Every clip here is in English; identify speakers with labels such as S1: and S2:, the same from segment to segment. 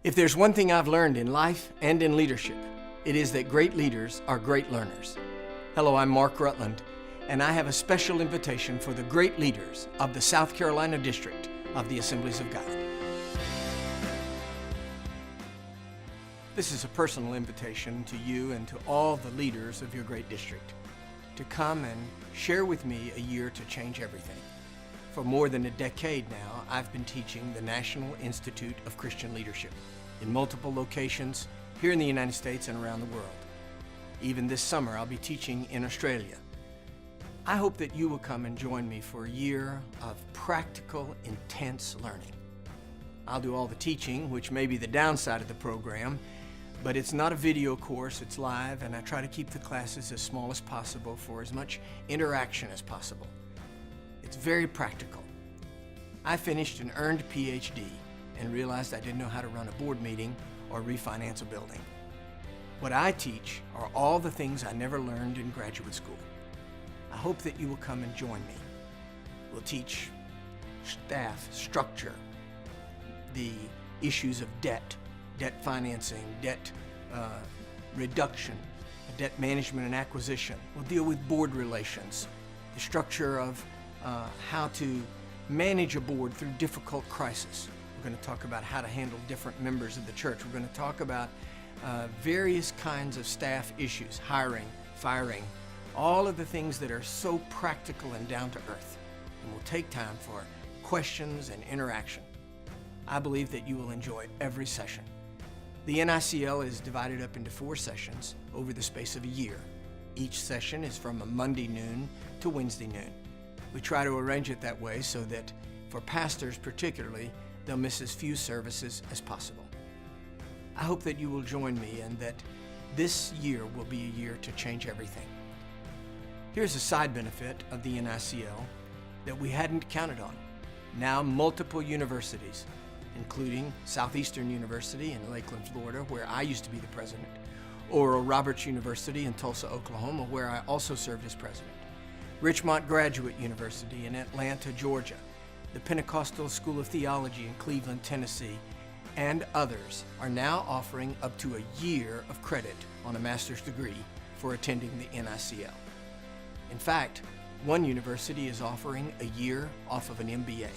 S1: If there's one thing I've learned in life and in leadership, it is that great leaders are great learners. Hello, I'm Mark Rutland, and I have a special invitation for the great leaders of the South Carolina District of the Assemblies of God. This is a personal invitation to you and to all the leaders of your great district to come and share with me a year to change everything. For more than a decade now, I've been teaching the National Institute of Christian Leadership in multiple locations here in the United States and around the world. Even this summer, I'll be teaching in Australia. I hope that you will come and join me for a year of practical, intense learning. I'll do all the teaching, which may be the downside of the program, but it's not a video course, it's live, and I try to keep the classes as small as possible for as much interaction as possible. It's very practical. I finished an earned PhD and realized I didn't know how to run a board meeting or refinance a building. What I teach are all the things I never learned in graduate school. I hope that you will come and join me. We'll teach staff structure, the issues of debt financing, debt reduction, debt management and acquisition. We'll deal with board relations, the structure of how to manage a board through difficult crisis. We're going to talk about how to handle different members of the church. We're going to talk about various kinds of staff issues, hiring, firing, all of the things that are so practical and down to earth. And we'll take time for questions and interaction. I believe that you will enjoy every session. The NICL is divided up into 4 sessions over the space of a year. Each session is from a Monday noon to Wednesday noon. We try to arrange it that way so that for pastors particularly, they'll miss as few services as possible. I hope that you will join me and that this year will be a year to change everything. Here's a side benefit of the NICL that we hadn't counted on. Now multiple universities, including Southeastern University in Lakeland, Florida, where I used to be the president, Oral Roberts University in Tulsa, Oklahoma, where I also served as president, Richmond Graduate University in Atlanta, Georgia, the Pentecostal School of Theology in Cleveland, Tennessee, and others are now offering up to a year of credit on a master's degree for attending the NICL. In fact, one university is offering a year off of an MBA.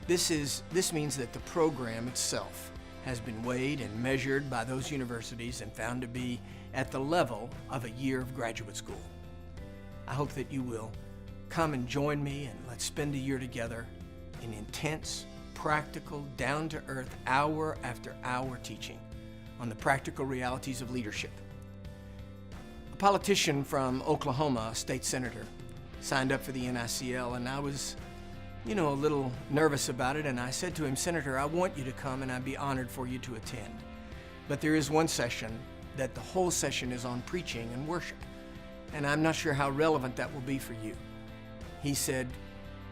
S1: This means that the program itself has been weighed and measured by those universities and found to be at the level of a year of graduate school. I hope that you will come and join me and let's spend a year together in intense, practical, down-to-earth, hour after hour teaching on the practical realities of leadership. A politician from Oklahoma, a state senator, signed up for the NICL, and I was a little nervous about it, and I said to him, "Senator, I want you to come and I'd be honored for you to attend. But there is one session that the whole session is on preaching and worship, and I'm not sure how relevant that will be for you." He said,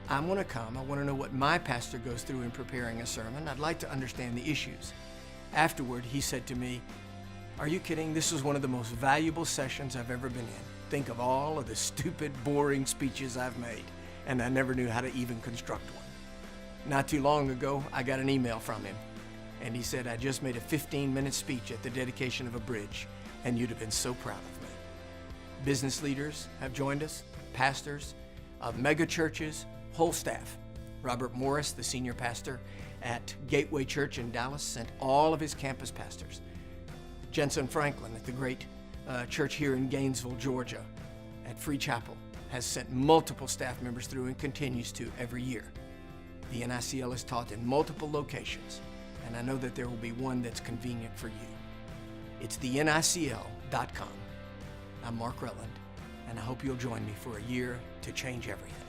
S1: "I want to come. I want to know what my pastor goes through in preparing a sermon. I'd like to understand the issues." Afterward, he said to me, "Are you kidding? This was one of the most valuable sessions I've ever been in. Think of all of the stupid, boring speeches I've made, and I never knew how to even construct one." Not too long ago, I got an email from him, and he said, "I just made a 15-minute speech at the dedication of a bridge, and you'd have been so proud of me." Business leaders have joined us, pastors of mega churches, whole staff. Robert Morris, the senior pastor at Gateway Church in Dallas, sent all of his campus pastors. Jensen Franklin at the great church here in Gainesville, Georgia, at Free Chapel, has sent multiple staff members through and continues to every year. The NICL is taught in multiple locations, and I know that there will be one that's convenient for you. It's thenicl.com. I'm Mark Rutland, and I hope you'll join me for a year to change everything.